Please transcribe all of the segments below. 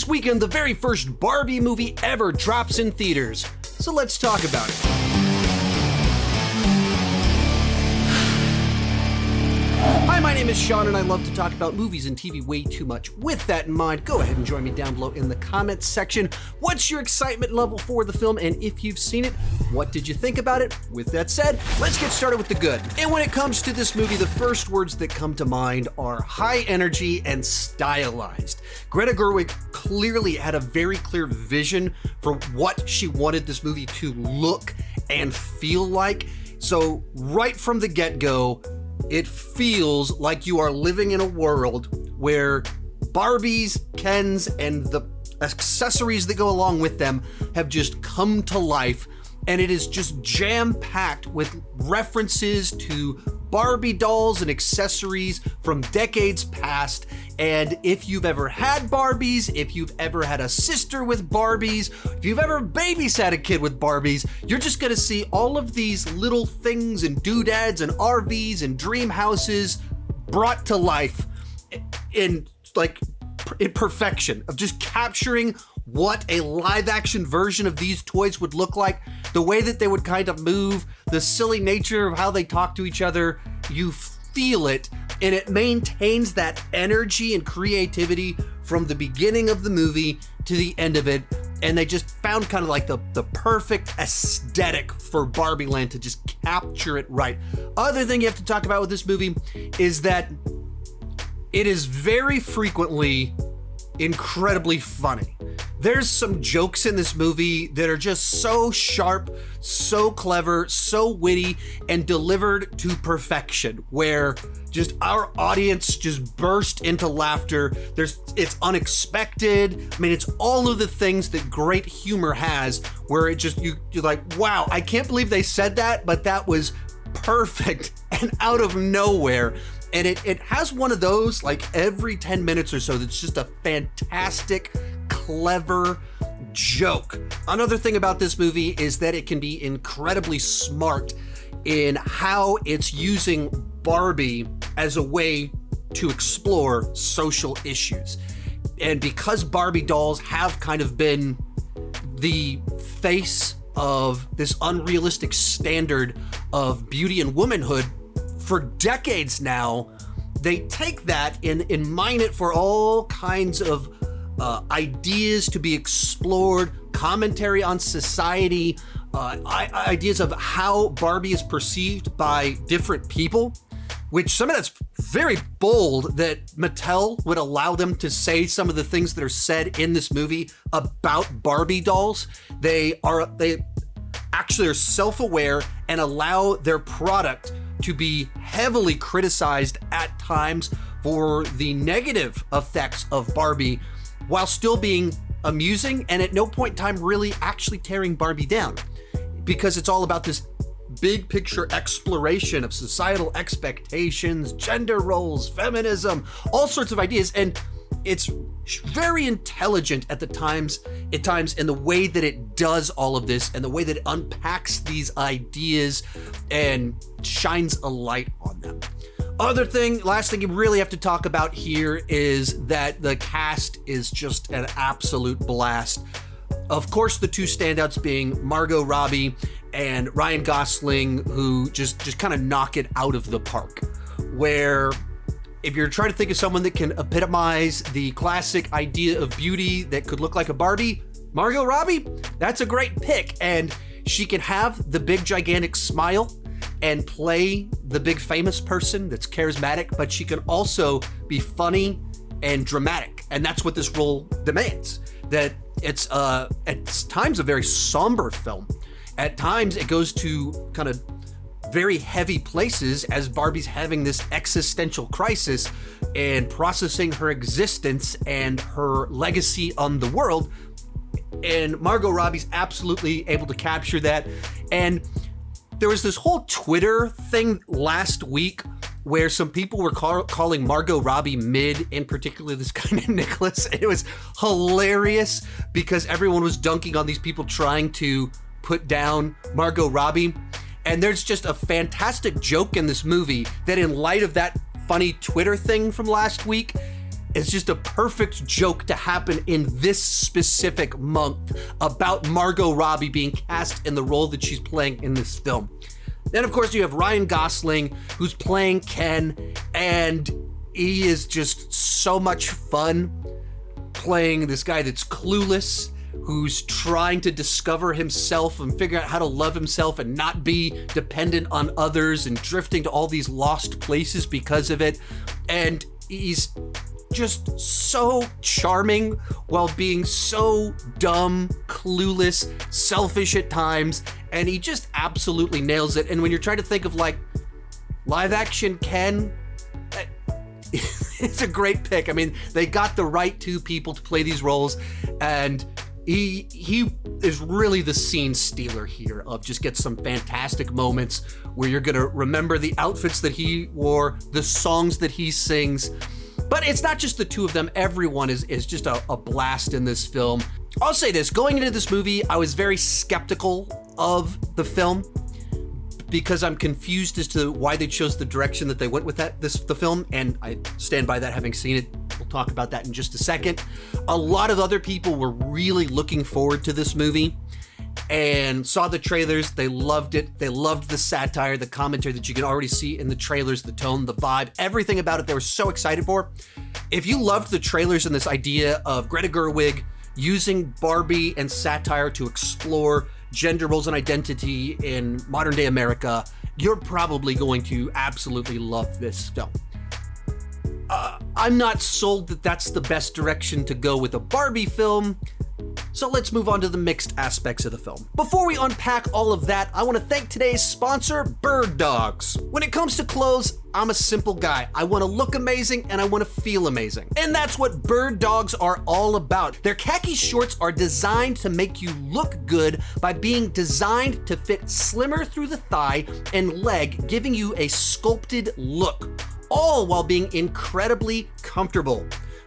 This weekend, the very first Barbie movie ever drops in theaters. So let's talk about it. Hi, my name is Sean, and I love to talk about movies and TV way too much. With that in mind, go ahead and join me down below in the comments section. What's your excitement level for the film? And if you've seen it, what did you think about it? With that said, let's get started with the good. And when it comes to this movie, the first words that come to mind are high energy and stylized. Greta Gerwig clearly had a very clear vision for what she wanted this movie to look and feel like. So right from the get-go, it feels like you are living in a world where Barbies, Kens, and the accessories that go along with them have just come to life, and it is just jam-packed with references to Barbie dolls and accessories from decades past. And if you've ever had Barbies, if you've ever had a sister with Barbies, if you've ever babysat a kid with Barbies, you're just gonna see all of these little things and doodads and RVs and dream houses brought to life in perfection of just capturing what a live action version of these toys would look like, the way that they would kind of move, the silly nature of how they talk to each other. You feel it, and it maintains that energy and creativity from the beginning of the movie to the end of it. And they just found kind of like the perfect aesthetic for Barbie Land to just capture it right. Other thing you have to talk about with this movie is that it is very frequently incredibly funny. There's some jokes in this movie that are just so sharp, so clever, so witty, and delivered to perfection, where just our audience just burst into laughter. It's unexpected. I mean, it's all of the things that great humor has, where it just, you're like, wow, I can't believe they said that, but that was perfect and out of nowhere. And it has one of those like every 10 minutes or so that's just a fantastic, clever joke. Another thing about this movie is that it can be incredibly smart in how it's using Barbie as a way to explore social issues. And because Barbie dolls have kind of been the face of this unrealistic standard of beauty and womanhood for decades now, they take that and mine it for all kinds of ideas to be explored, commentary on society, ideas of how Barbie is perceived by different people, which some of that's very bold that Mattel would allow them to say some of the things that are said in this movie about Barbie dolls. They actually are self-aware and allow their product to be heavily criticized at times for the negative effects of Barbie, while still being amusing and at no point in time really actually tearing Barbie down, because it's all about this big picture exploration of societal expectations, gender roles, feminism, all sorts of ideas. And it's very intelligent at times in the way that it does all of this and the way that it unpacks these ideas and shines a light on them. Last thing you really have to talk about here is that the cast is just an absolute blast. Of course, the two standouts being Margot Robbie and Ryan Gosling, who just kind of knock it out of the park. Where if you're trying to think of someone that can epitomize the classic idea of beauty that could look like a Barbie, Margot Robbie, that's a great pick. And she can have the big gigantic smile and play the big famous person that's charismatic, but she can also be funny and dramatic. And that's what this role demands. That it's at times a very somber film. At times it goes to kind of very heavy places as Barbie's having this existential crisis and processing her existence and her legacy on the world. And Margot Robbie's absolutely able to capture that. And there was this whole Twitter thing last week where some people were calling Margot Robbie mid, in particular this guy named Nicholas. It was hilarious because everyone was dunking on these people trying to put down Margot Robbie. And there's just a fantastic joke in this movie that, in light of that funny Twitter thing from last week, is just a perfect joke to happen in this specific month about Margot Robbie being cast in the role that she's playing in this film. Then, of course, you have Ryan Gosling, who's playing Ken, and he is just so much fun playing this guy that's clueless, who's trying to discover himself and figure out how to love himself and not be dependent on others and drifting to all these lost places because of it. And he's just so charming while being so dumb, clueless, selfish at times, and he just absolutely nails it. And when you're trying to think of like live action Ken, it's a great pick. I mean, they got the right two people to play these roles, and he is really the scene stealer here of just get some fantastic moments where you're gonna remember the outfits that he wore, the songs that he sings. But it's not just the two of them. Everyone is just a blast in this film. I'll say this, going into this movie, I was very skeptical of the film because I'm confused as to why they chose the direction that they went with the film, and I stand by that having seen it. We'll talk about that in just a second. A lot of other people were really looking forward to this movie and saw the trailers. They loved it. They loved the satire, the commentary that you can already see in the trailers, the tone, the vibe, everything about it they were so excited for. If you loved the trailers and this idea of Greta Gerwig using Barbie and satire to explore gender roles and identity in modern day America, you're probably going to absolutely love this film. I'm not sold that that's the best direction to go with a Barbie film, so let's move on to the mixed aspects of the film. Before we unpack all of that, I want to thank today's sponsor, Bird Dogs. When it comes to clothes, I'm a simple guy. I want to look amazing and I want to feel amazing. And that's what Bird Dogs are all about. Their khaki shorts are designed to make you look good by being designed to fit slimmer through the thigh and leg, giving you a sculpted look, all while being incredibly comfortable.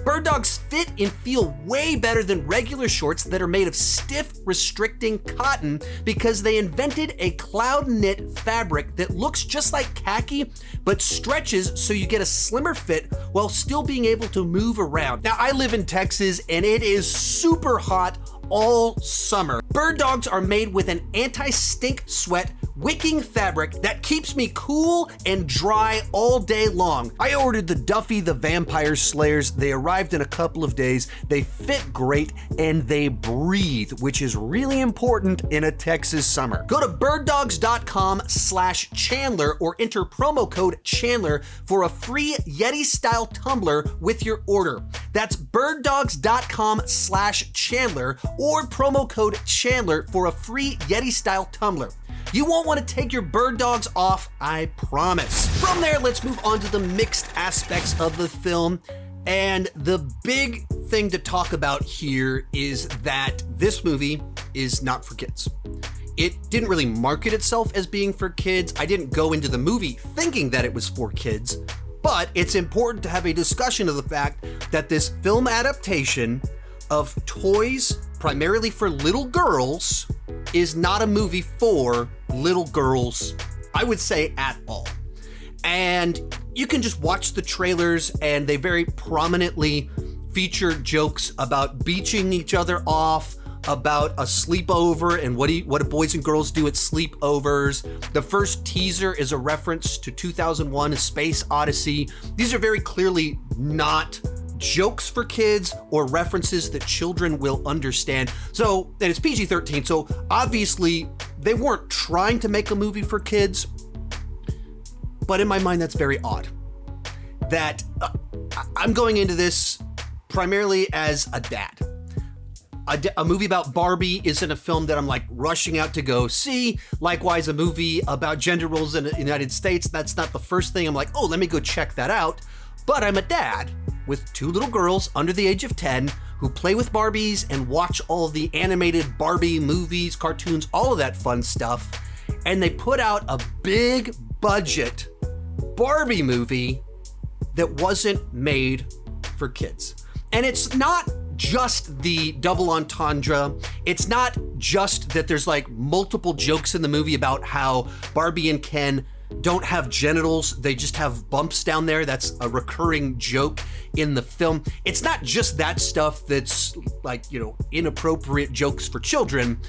Bird Dogs fit and feel way better than regular shorts that are made of stiff, restricting cotton because they invented a cloud knit fabric that looks just like khaki but stretches so you get a slimmer fit while still being able to move around. Now, I live in Texas and it is super hot all summer. Bird Dogs are made with an anti-stink sweat wicking fabric that keeps me cool and dry all day long. I ordered the Duffy the Vampire Slayers. They arrived in a couple of days. They fit great and they breathe, which is really important in a Texas summer. Go to birddogs.com/Chandler or enter promo code Chandler for a free Yeti style tumbler with your order. That's birddogs.com/Chandler or promo code Chandler for a free Yeti style tumbler. You won't want to take your Bird Dogs off, I promise. From there, let's move on to the mixed aspects of the film. And the big thing to talk about here is that this movie is not for kids. It didn't really market itself as being for kids. I didn't go into the movie thinking that it was for kids, but it's important to have a discussion of the fact that this film adaptation of toys primarily for little girls is not a movie for little girls, I would say, at all. And you can just watch the trailers and they very prominently feature jokes about beaching each other off, about a sleepover and what do boys and girls do at sleepovers. The first teaser is a reference to 2001: A Space Odyssey. These are very clearly not jokes for kids or references that children will understand. So, and it's PG-13, so obviously they weren't trying to make a movie for kids, but in my mind that's very odd. That I'm going into this primarily as a dad. A movie about Barbie isn't a film that I'm like rushing out to go see. Likewise, a movie about gender roles in the United States, that's not the first thing I'm like, oh, let me go check that out. But I'm a dad with two little girls under the age of 10 who play with Barbies and watch all the animated Barbie movies, cartoons, all of that fun stuff. And they put out a big budget Barbie movie that wasn't made for kids. And it's not just the double entendre. It's not just that there's like multiple jokes in the movie about how Barbie and Ken don't have genitals. They just have bumps down there. That's a recurring joke in the film. It's not just that stuff that's like, inappropriate jokes for children.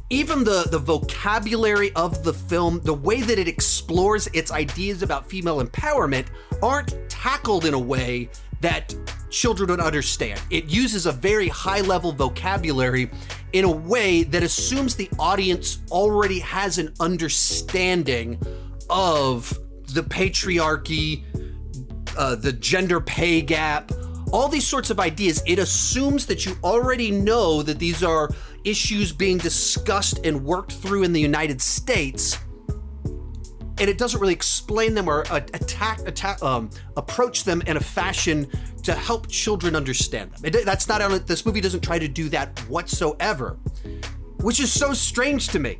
Even the vocabulary of the film, the way that it explores its ideas about female empowerment aren't tackled in a way that children would understand. It uses a very high-level vocabulary in a way that assumes the audience already has an understanding of the patriarchy, the gender pay gap, all these sorts of ideas. It assumes that you already know that these are issues being discussed and worked through in the United States, and it doesn't really explain them or approach them in a fashion to help children understand them. That's not on it. This movie doesn't try to do that whatsoever, which is so strange to me.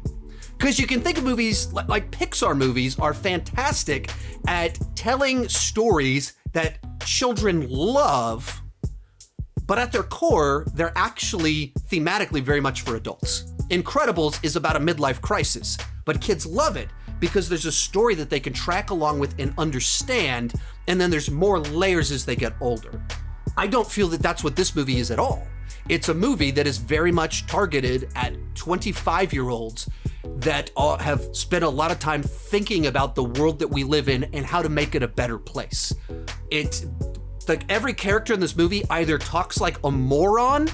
Because you can think of movies like Pixar movies are fantastic at telling stories that children love, but at their core, they're actually thematically very much for adults. Incredibles is about a midlife crisis, but kids love it because there's a story that they can track along with and understand, and then there's more layers as they get older. I don't feel that that's what this movie is at all. It's a movie that is very much targeted at 25-year-olds that have spent a lot of time thinking about the world that we live in and how to make it a better place. It's like every character in this movie either talks like a moron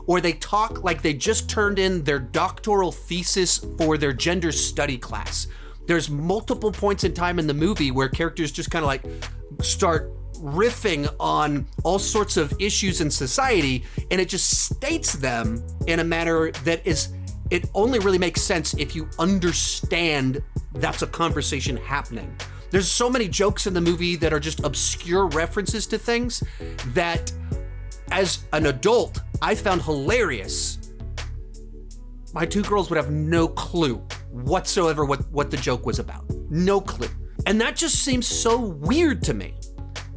or they talk like they just turned in their doctoral thesis for their gender study class. There's multiple points in time in the movie where characters just kind of like start riffing on all sorts of issues in society, and it just states them in a manner that it only really makes sense if you understand that's a conversation happening. There's so many jokes in the movie that are just obscure references to things that, as an adult, I found hilarious. My two girls would have no clue whatsoever what the joke was about. No clue. And that just seems so weird to me.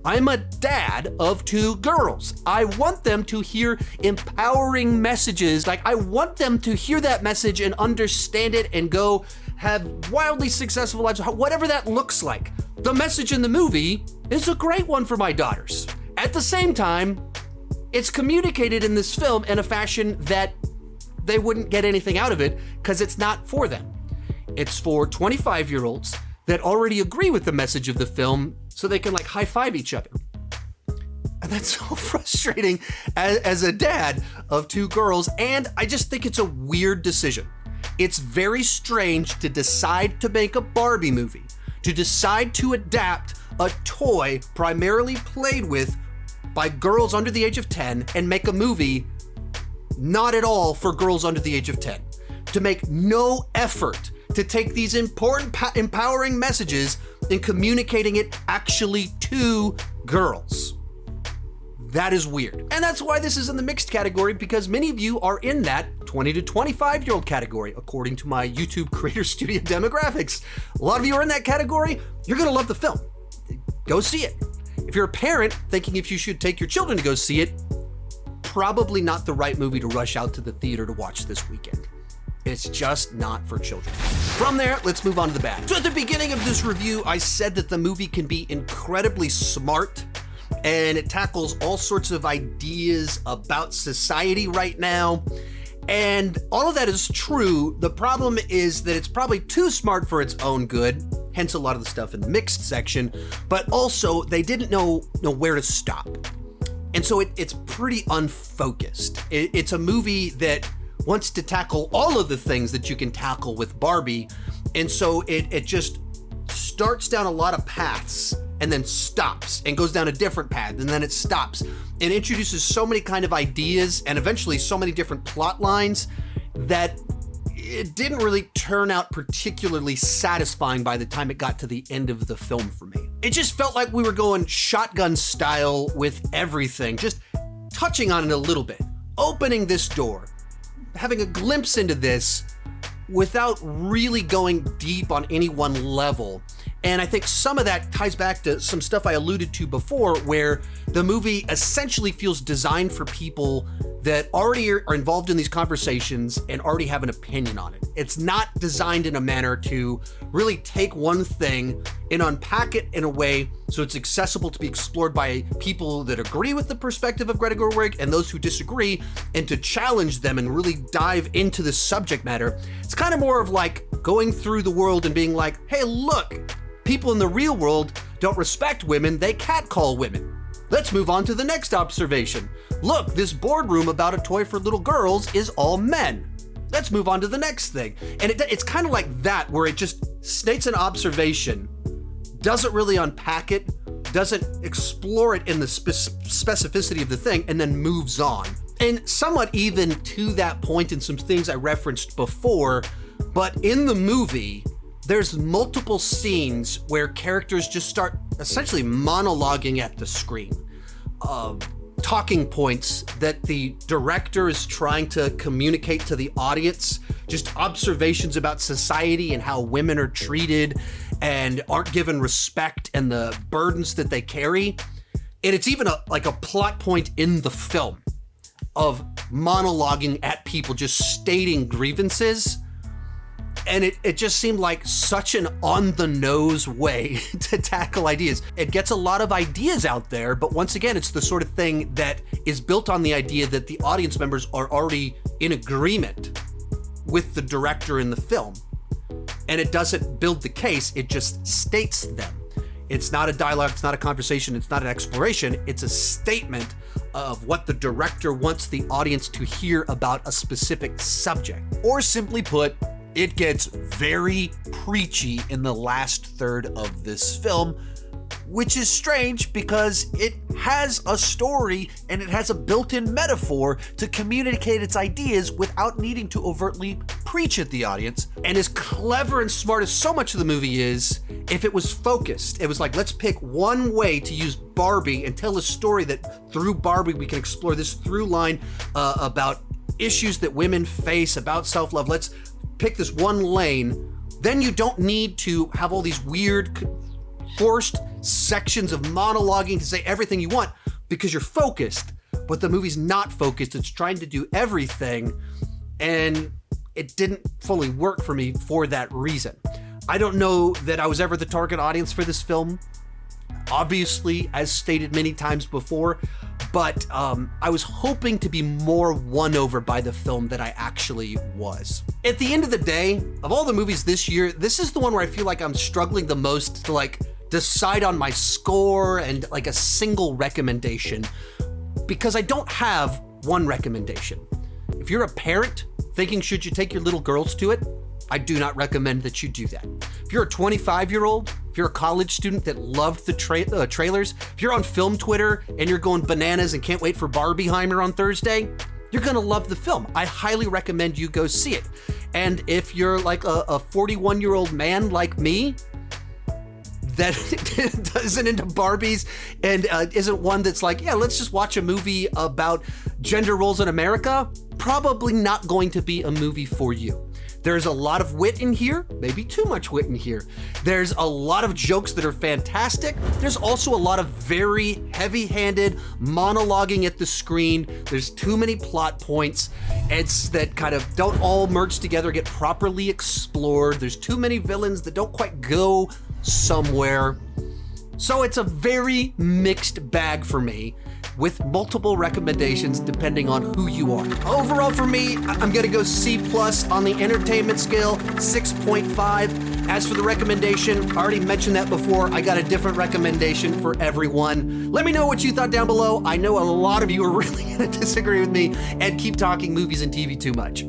I'm a dad of two girls. I want them to hear empowering messages. Like, I want them to hear that message and understand it and go have wildly successful lives, whatever that looks like. The message in the movie is a great one for my daughters. At the same time, it's communicated in this film in a fashion that they wouldn't get anything out of it because it's not for them. It's for 25-year-olds that already agree with the message of the film so they can like high-five each other. And that's so frustrating as a dad of two girls, and I just think it's a weird decision. It's very strange to decide to make a Barbie movie, to decide to adapt a toy primarily played with by girls under the age of 10 and make a movie not at all for girls under the age of 10, to make no effort to take these important empowering messages and communicating it actually to girls. That is weird. And that's why this is in the mixed category, because many of you are in that 20 to 25-year-old category, according to my YouTube Creator Studio demographics. A lot of you are in that category. You're gonna love the film. Go see it. If you're a parent thinking if you should take your children to go see it, probably not the right movie to rush out to the theater to watch this weekend. It's just not for children. From there, let's move on to the bad. So at the beginning of this review, I said that the movie can be incredibly smart, and it tackles all sorts of ideas about society right now. And all of that is true. The problem is that it's probably too smart for its own good, hence a lot of the stuff in the mixed section, but also they didn't know where to stop. And so it's pretty unfocused. It's a movie that wants to tackle all of the things that you can tackle with Barbie. And so it just starts down a lot of paths and then stops and goes down a different path, and then it stops and introduces so many kind of ideas and eventually so many different plot lines that it didn't really turn out particularly satisfying by the time it got to the end of the film for me. It just felt like we were going shotgun style with everything, just touching on it a little bit, opening this door, having a glimpse into this without really going deep on any one level. And I think some of that ties back to some stuff I alluded to before, where the movie essentially feels designed for people that already are involved in these conversations and already have an opinion on it. It's not designed in a manner to really take one thing and unpack it in a way so it's accessible to be explored by people that agree with the perspective of Greta Gerwig and those who disagree, and to challenge them and really dive into the subject matter. It's kind of more of like going through the world and being like, hey, look, people in the real world don't respect women, they catcall women. Let's move on to the next observation. Look, this boardroom about a toy for little girls is all men. Let's move on to the next thing. And it's kind of like that, where it just states an observation, doesn't really unpack it, doesn't explore it in the specificity of the thing, and then moves on. And somewhat even to that point in some things I referenced before, but in the movie, there's multiple scenes where characters just start essentially monologuing at the screen. Talking points that the director is trying to communicate to the audience, just observations about society and how women are treated and aren't given respect and the burdens that they carry. And it's even like a plot point in the film of monologuing at people, just stating grievances. And it just seemed like such an on-the-nose way to tackle ideas. It gets a lot of ideas out there, but once again, it's the sort of thing that is built on the idea that the audience members are already in agreement with the director in the film. And it doesn't build the case, it just states them. It's not a dialogue, it's not a conversation, it's not an exploration, it's a statement of what the director wants the audience to hear about a specific subject. Or simply put, it gets very preachy in the last third of this film, which is strange because it has a story and it has a built-in metaphor to communicate its ideas without needing to overtly preach at the audience. And as clever and smart as so much of the movie is, if it was focused, it was like, let's pick one way to use Barbie and tell a story that through Barbie we can explore this through line about issues that women face, about self-love. Let's pick this one lane. Then you don't need to have all these weird forced sections of monologuing to say everything you want because you're focused. But the movie's not focused. It's trying to do everything, and it didn't fully work for me for that reason. I don't know that I was ever the target audience for this film, obviously, as stated many times before, but I was hoping to be more won over by the film than I actually was. At the end of the day, of all the movies this year, this is the one where I feel like I'm struggling the most to like decide on my score and like a single recommendation, because I don't have one recommendation. If you're a parent thinking should you take your little girls to it, I do not recommend that you do that. If you're a 25-year-old, if you're a college student that loved the trailers, if you're on film Twitter and you're going bananas and can't wait for Barbieheimer on Thursday, you're gonna love the film. I highly recommend you go see it. And if you're like a 41-year-old man like me, that isn't into Barbies and isn't one that's like, yeah, let's just watch a movie about gender roles in America, probably not going to be a movie for you. There's a lot of wit in here, maybe too much wit in here. There's a lot of jokes that are fantastic. There's also a lot of very heavy-handed monologuing at the screen. There's too many plot points. It's that kind of don't all merge together, get properly explored. There's too many villains that don't quite go somewhere. So it's a very mixed bag for me, with multiple recommendations depending on who you are. Overall for me, I'm gonna go C+ on the entertainment scale, 6.5. As for the recommendation, I already mentioned that before, I got a different recommendation for everyone. Let me know what you thought down below. I know a lot of you are really gonna disagree with me and keep talking movies and TV too much.